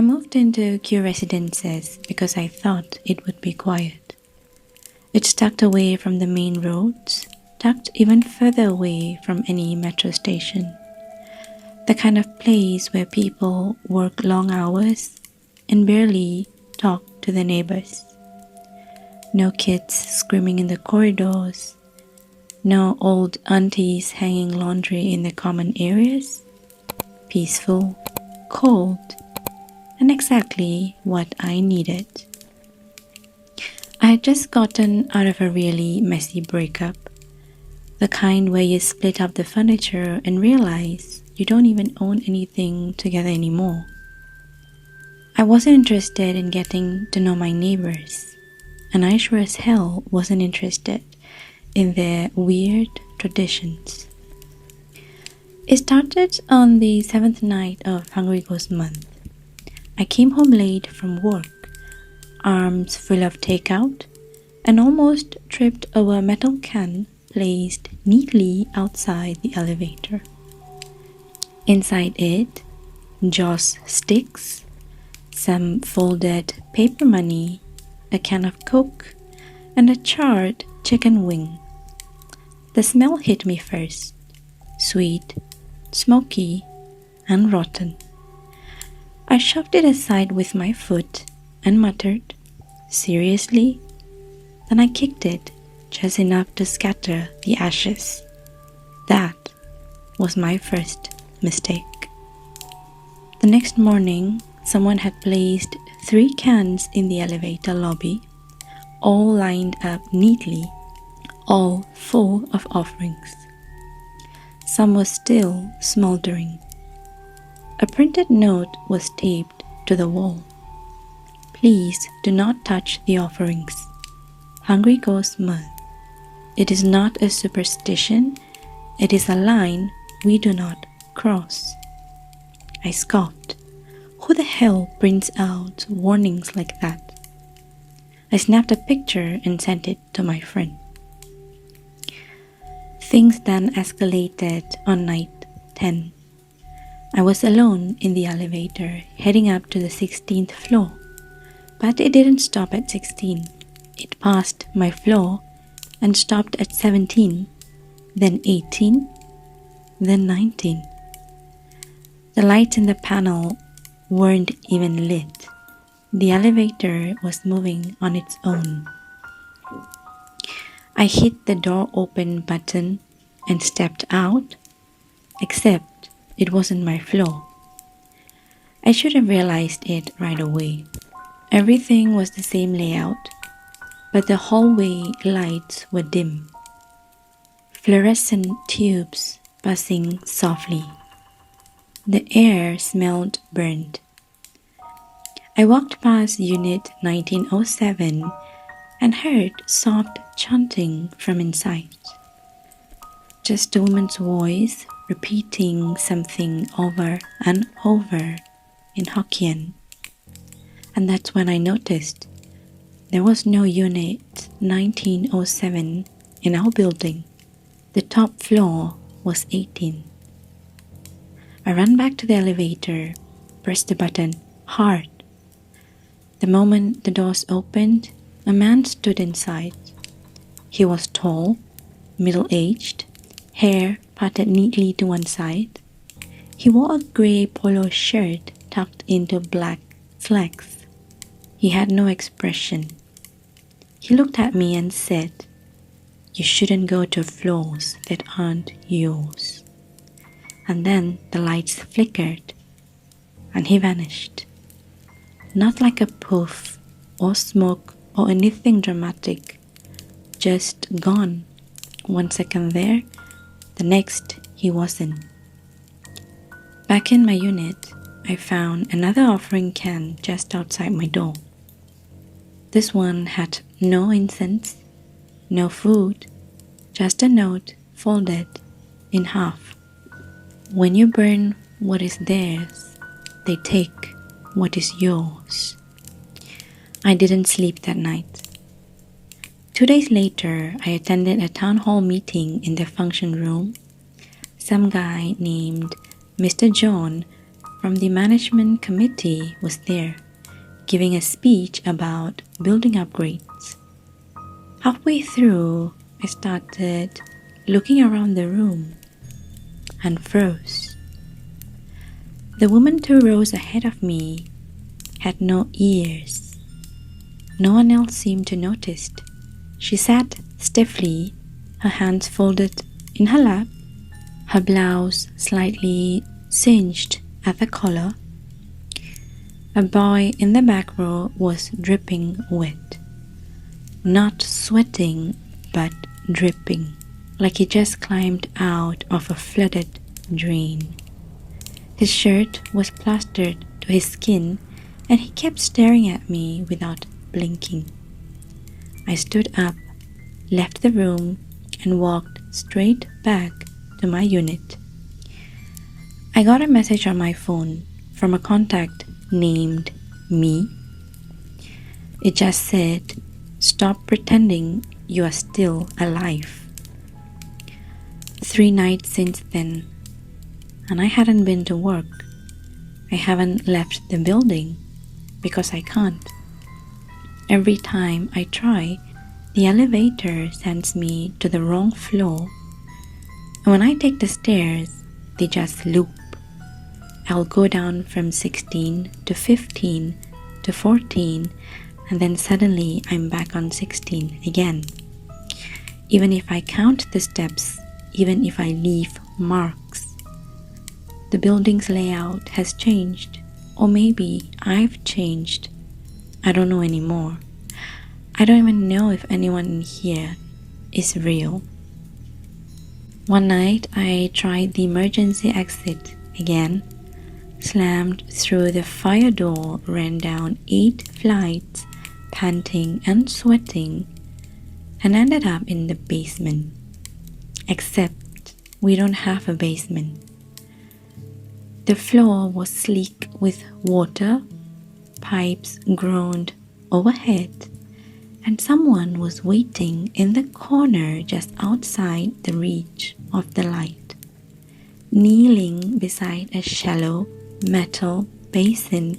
I moved into Q Residences because I thought it would be quiet. It's tucked away from the main roads, tucked even further away from any metro station. The kind of place where people work long hours and barely talk to their neighbors. No kids screaming in the corridors, no old aunties hanging laundry in the common areas. Peaceful, cold, and exactly what I needed. I had just gotten out of a really messy breakup, the kind where you split up the furniture and realize you don't even own anything together anymore. I wasn't interested in getting to know my neighbors, and I sure as hell wasn't interested in their weird traditions. It started on the 7th night of Hungry Ghost Month. I came home late from work, arms full of takeout, and almost tripped over a metal can placed neatly outside the elevator. Inside it, joss sticks, some folded paper money, a can of Coke, and a charred chicken wing. The smell hit me first, sweet, smoky, and rotten. I shoved it aside with my foot and muttered, "Seriously?" Then I kicked it just enough to scatter the ashes. That was my first mistake. The next morning, someone had placed 3 cans in the elevator lobby, all lined up neatly, all full of offerings. Some were still smoldering. A printed note was taped to the wall. Please do not touch the offerings. Hungry Ghost Month. It is not a superstition, it is a line we do not cross. I scoffed. Who the hell prints out warnings like that? I snapped a picture and sent it to my friend. Things then escalated on night 10. I was alone in the elevator heading up to the 16th floor, but it didn't stop at 16. It passed my floor and stopped at 17, then 18, then 19. The lights in the panel weren't even lit. The elevator was moving on its own. I hit the door open button and stepped out, except it wasn't my floor. I should have realized it right away. Everything was the same layout, but the hallway lights were dim. Fluorescent tubes buzzing softly. The air smelled burnt. I walked past Unit 1907 and heard soft chanting from inside. Just a woman's voice repeating something over and over in Hokkien. And that's when I noticed there was no Unit 1907 in our building. The top floor was 18. I ran back to the elevator, pressed the button hard. The moment the doors opened, a man stood inside. He was tall, middle-aged, hair parted neatly to one side. He wore a gray polo shirt tucked into black slacks. He had no expression. He looked at me and said, "You shouldn't go to floors that aren't yours." And then the lights flickered, and he vanished. Not like a poof or smoke or anything dramatic, just gone. 1 second there, the next he wasn't. Back in my unit, I found another offering can just outside my door. This one had no incense, no food, just a note folded in half. When you burn what is theirs, they take what is yours. I didn't sleep that night. 2 days later, I attended a town hall meeting in the function room. Some guy named Mr. John from the management committee was there, giving a speech about building upgrades. Halfway through, I started looking around the room and froze. The woman 2 rows ahead of me had no ears. No one else seemed to notice. She sat stiffly, her hands folded in her lap, her blouse slightly singed at the collar. A boy in the back row was dripping wet. Not sweating, but dripping, like he just climbed out of a flooded drain. His shirt was plastered to his skin, and he kept staring at me without blinking. I stood up, left the room, and walked straight back to my unit. I got a message on my phone from a contact named Me. It just said, "Stop pretending you are still alive." 3 nights since then, and I hadn't been to work. I haven't left the building because I can't. Every time I try, the elevator sends me to the wrong floor, and when I take the stairs, they just loop. I'll go down from 16 to 15 to 14, and then suddenly I'm back on 16 again. Even if I count the steps, even if I leave marks, the building's layout has changed, or maybe I've changed. I don't know anymore. I don't even know if anyone in here is real. One night I tried the emergency exit again, slammed through the fire door, ran down 8 flights, panting and sweating, and ended up in the basement. Except we don't have a basement. The floor was sleek with water, pipes groaned overhead, and someone was waiting in the corner just outside the reach of the light, kneeling beside a shallow metal basin,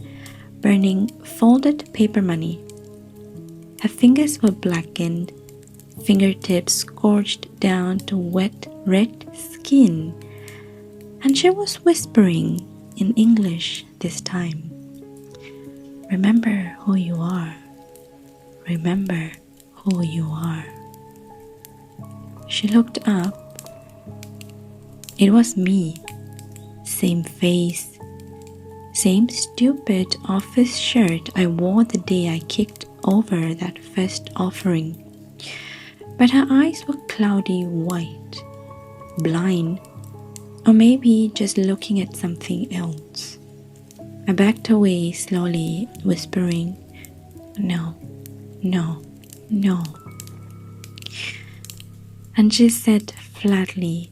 burning folded paper money. Her fingers were blackened, fingertips scorched down to wet red skin, and she was whispering in English this time. "Remember who you are. Remember who you are." She looked up. It was me. Same face, same stupid office shirt I wore the day I kicked over that first offering. But her eyes were cloudy white, blind, or maybe just looking at something else. I backed away slowly, whispering, "No, no, no." And she said flatly,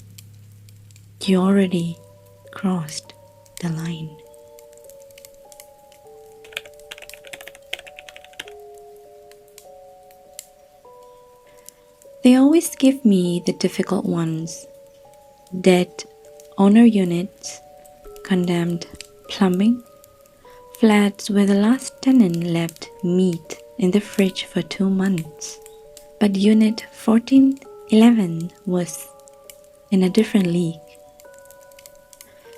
"You already crossed the line." They always give me the difficult ones. Dead owner units, condemned plumbing, flats where the last tenant left meat in the fridge for 2 months. But Unit 1411 was in a different league.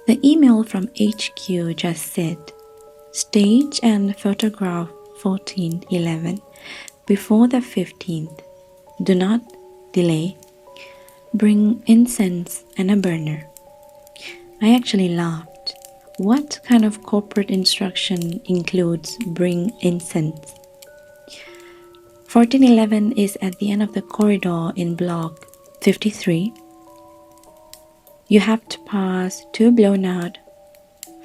The email from HQ just said, "Stage and photograph 1411 before the 15th. Do not delay. Bring incense and a burner." I actually laughed. What kind of corporate instruction includes bring incense? 1411 is at the end of the corridor in block 53. You have to pass 2 blown out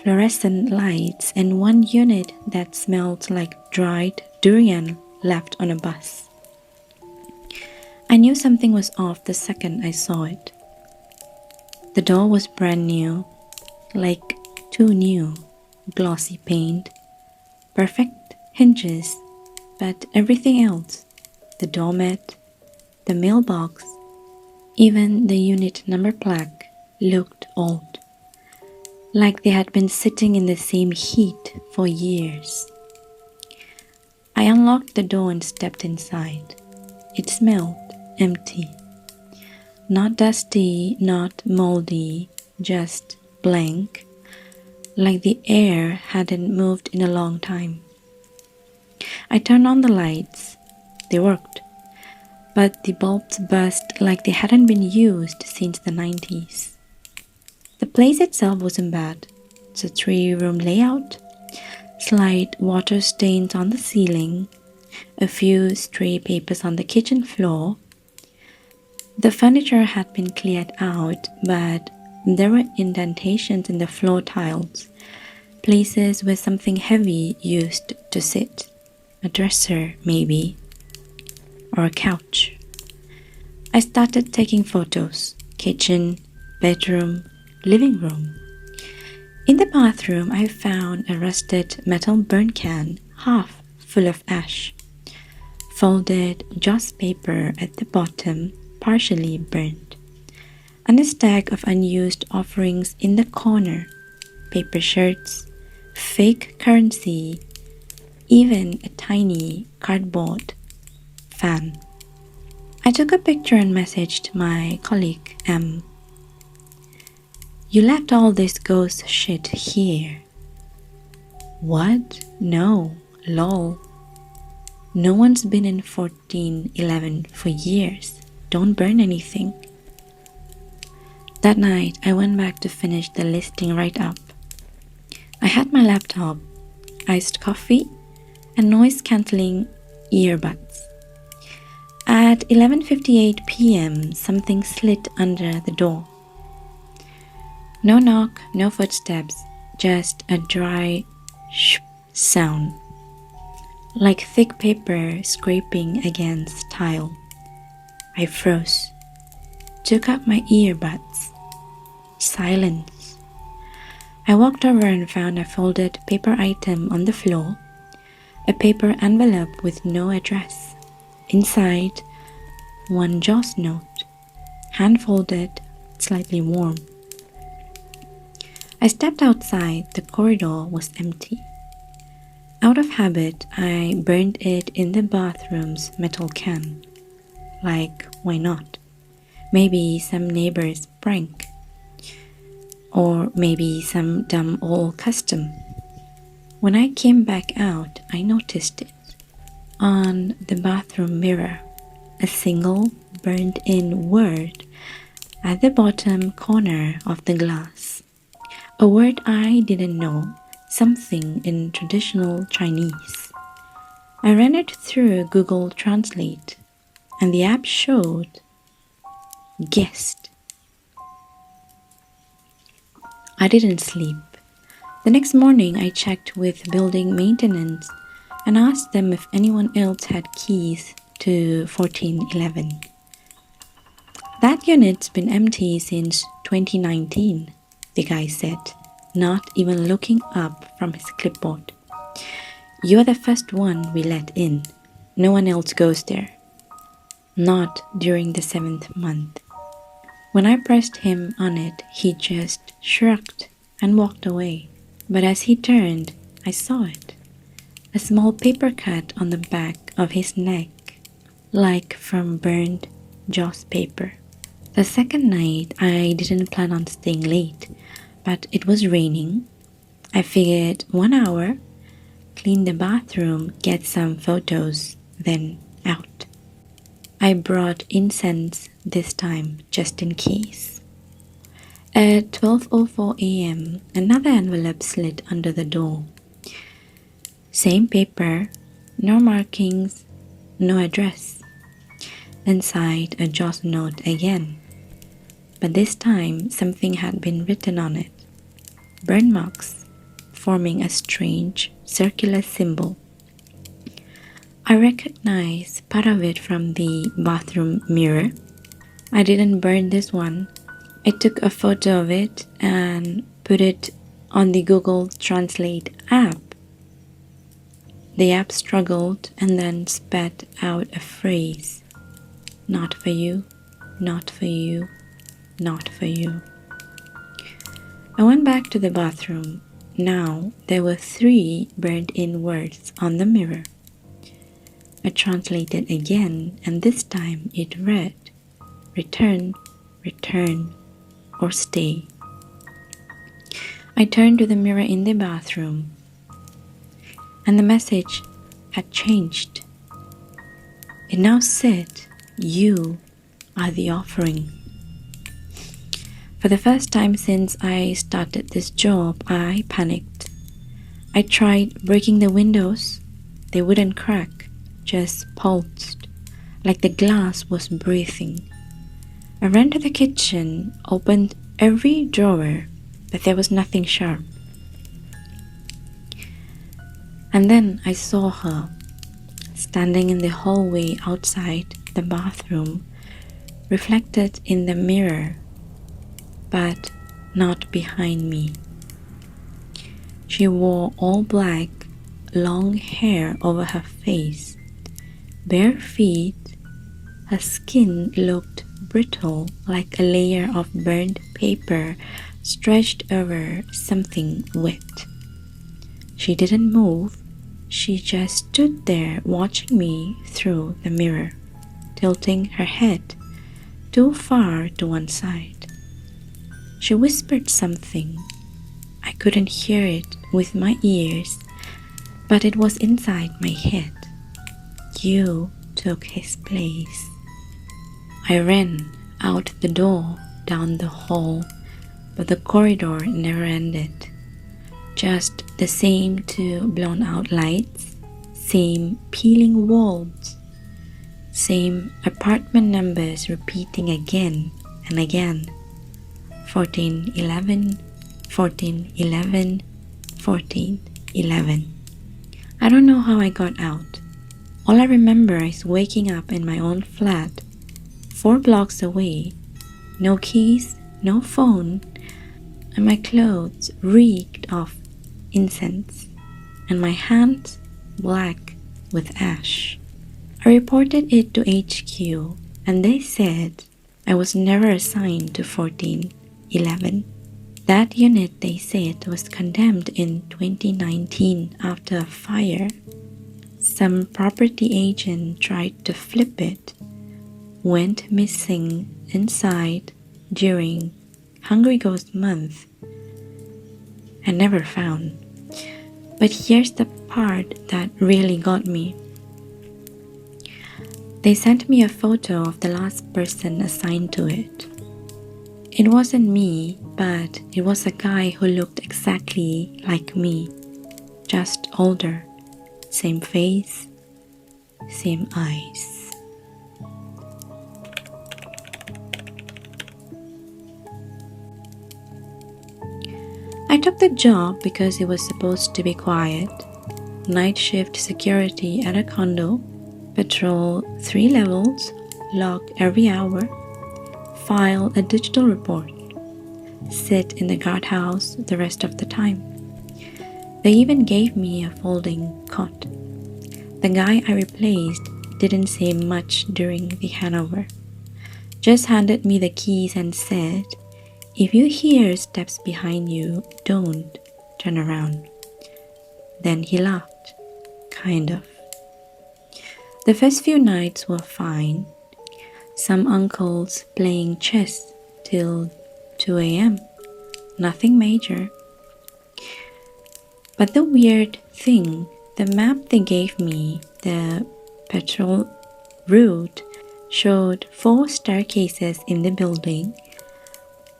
fluorescent lights and 1 unit that smelled like dried durian left on a bus. I knew something was off the second I saw it. The door was brand new, like too new, glossy paint, perfect hinges, but everything else, the doormat, the mailbox, even the unit number plaque, looked old. like they had been sitting in the same heat for years. I unlocked the door and stepped inside. It smelled empty. Not dusty, not moldy, just blank, like the air hadn't moved in a long time. I turned on the lights. They worked, but the bulbs burst like they hadn't been used since the 90s. The place itself wasn't bad. It's a 3-room layout, slight water stains on the ceiling, a few stray papers on the kitchen floor. The furniture had been cleared out, but there were indentations in the floor tiles, places where something heavy used to sit. A dresser, maybe, or a couch. I started taking photos. Kitchen, bedroom, living room. In the bathroom, I found a rusted metal burn can, half full of ash. Folded joss paper at the bottom, partially burnt. And a stack of unused offerings in the corner. Paper shirts, fake currency, even a tiny cardboard fan. I took a picture and messaged my colleague M. "You left all this ghost shit here." "What? No, lol. No one's been in 1411 for years. Don't burn anything." That night, I went back to finish the listing write-up. I had my laptop, iced coffee, and noise-cancelling earbuds. At 11:58 p.m., something slid under the door. No knock, no footsteps, just a dry shh sound, like thick paper scraping against tile. I froze, took out my earbuds. Silence. I walked over and found a folded paper item on the floor, a paper envelope with no address. Inside, one Joss note, hand-folded, slightly warm. I stepped outside. The corridor was empty. Out of habit, I burned it in the bathroom's metal can. Like, why not? Maybe some neighbor's prank. Or maybe some dumb old custom. When I came back out, I noticed it. On the bathroom mirror, a single burned-in word at the bottom corner of the glass. A word I didn't know, something in traditional Chinese. I ran it through Google Translate, and the app showed guest. I didn't sleep. The next morning, I checked with building maintenance and asked them if anyone else had keys to 1411. "That unit's been empty since 2019, the guy said, not even looking up from his clipboard. "You're the first one we let in. No one else goes there. Not during the 7th month." When I pressed him on it, he just shrugged and walked away. But as he turned, I saw it. A small paper cut on the back of his neck, like from burned joss paper. The second night, I didn't plan on staying late, but it was raining. I figured 1 hour, clean the bathroom, get some photos, then out. I brought incense this time, just in case. At 12:04 a.m., another envelope slid under the door. Same paper, no markings, no address. Inside, a joss note again. But this time, something had been written on it. Burn marks, forming a strange, circular symbol. I recognized part of it from the bathroom mirror. I didn't burn this one. I took a photo of it and put it on the Google Translate app. The app struggled and then spat out a phrase. "Not for you, not for you, not for you." I went back to the bathroom. Now there were 3 burned-in words on the mirror. I translated again, and this time it read, "Return, return, or stay." I turned to the mirror in the bathroom, and the message had changed. It now said, "You are the offering." For the first time since I started this job, I panicked. I tried breaking the windows. They wouldn't crack, just pulsed, like the glass was breathing. I ran to the kitchen, opened every drawer, but there was nothing sharp. And then I saw her, standing in the hallway outside the bathroom, reflected in the mirror, but not behind me. She wore all black, long hair over her face, bare feet. Her skin looked brittle, like a layer of burnt paper stretched over something wet. She didn't move. She just stood there watching me through the mirror, tilting her head too far to one side. She whispered something. I couldn't hear it with my ears, but it was inside my head. "You took his place." I ran out the door, down the hall, but the corridor never ended. Just the same 2 blown out lights, same peeling walls, same apartment numbers repeating again and again. 1411, 1411, 1411. I don't know how I got out. All I remember is waking up in my own flat, 4 blocks away, no keys, no phone, and my clothes reeked of incense, and my hands black with ash. I reported it to HQ, and they said I was never assigned to 1411. That unit, they said, was condemned in 2019 after a fire. Some property agent tried to flip it, went missing inside during Hungry Ghost Month, and never found. But here's the part that really got me. They sent me a photo of the last person assigned to it. It wasn't me, but it was a guy who looked exactly like me, just older, same face, same eyes. I took the job because it was supposed to be quiet. Night shift security at a condo, patrol 3 levels, log every hour, file a digital report, sit in the guardhouse the rest of the time. They even gave me a folding cot. The guy I replaced didn't say much during the handover, just handed me the keys and said, "If you hear steps behind you, don't turn around." Then he laughed, kind of. The first few nights were fine. Some uncles playing chess till 2 a.m. Nothing major. But the weird thing, the map they gave me, the patrol route, showed 4 staircases in the building,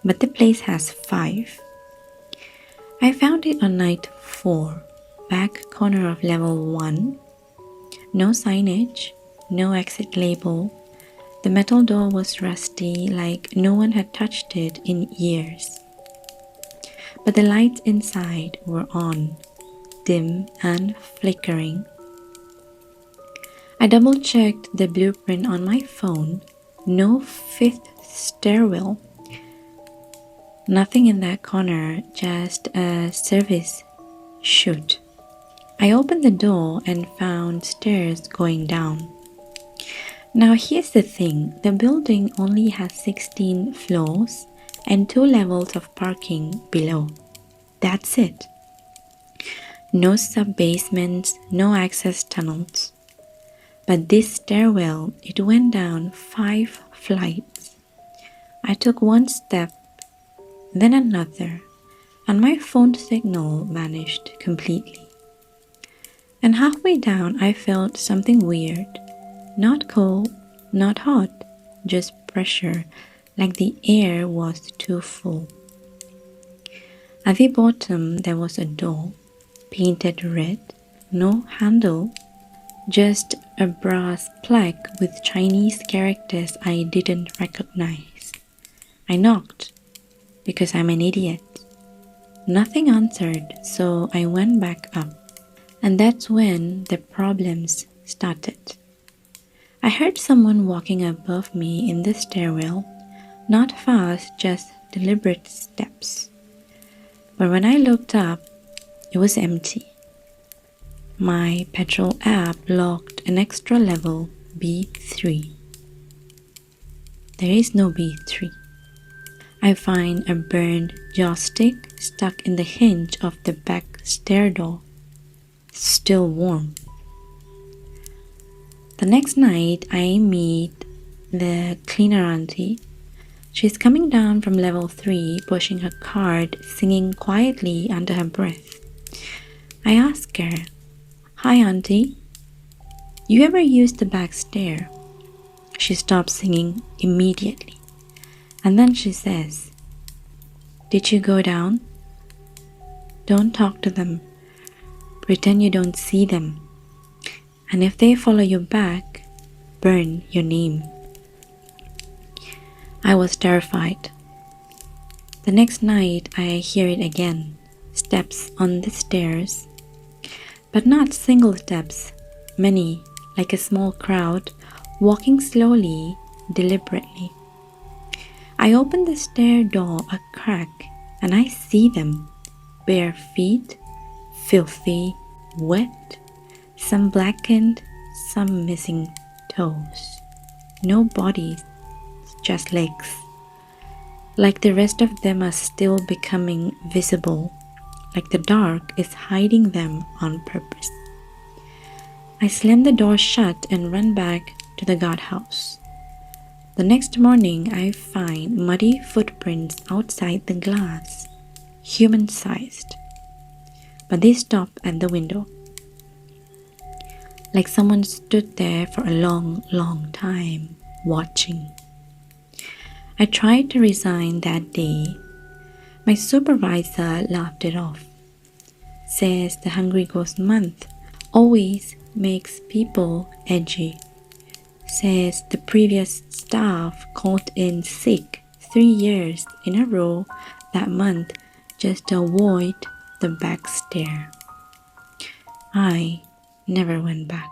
but the place has 5. I found it on night 4, back corner of level 1. No signage, no exit label. The metal door was rusty, like no one had touched it in years. But the lights inside were on, dim and flickering. I double-checked the blueprint on my phone. No 5th stairwell. Nothing in that corner, just a service chute. I opened the door and found stairs going down. Now here's the thing, the building only has 16 floors, and 2 levels of parking below. That's it. No sub-basements, no access tunnels. But this stairwell, it went down 5 flights. I took one step, then another, and my phone signal vanished completely. And halfway down, I felt something weird. Not cold, not hot, just pressure, like the air was too full. At the bottom, there was a door, painted red, no handle, just a brass plaque with Chinese characters I didn't recognize. I knocked, because I'm an idiot. Nothing answered, so I went back up. And that's when the problems started. I heard someone walking above me in the stairwell, not fast, just deliberate steps. But when I looked up, it was empty. My petrol app logged an extra level, B3. There is no B3. I find a burned joystick stuck in the hinge of the back stair door, still warm. The next night, I meet the cleaner auntie. She's coming down from level 3, pushing her cart, singing quietly under her breath. I ask her, "Hi auntie, you ever use the back stair?" She stops singing immediately. And then she says, "Did you go down? Don't talk to them. Pretend you don't see them. And if they follow you back, burn your name." I was terrified. The next night, I hear it again. Steps on the stairs. But not single steps, many, like a small crowd, walking slowly, deliberately. I open the stair door a crack, and I see them. Bare feet, filthy, wet, some blackened, some missing toes. No bodies, just legs. Like the rest of them are still becoming visible, like the dark is hiding them on purpose. I slam the door shut and run back to the guardhouse. The next morning, I find muddy footprints outside the glass, human-sized. But they stop at the window. Like someone stood there for a long, long time, watching. I tried to resign that day. My supervisor laughed it off. Says the Hungry Ghost Month always makes people edgy. Says the previous staff called in sick 3 years in a row that month just to avoid the back stair. I never went back.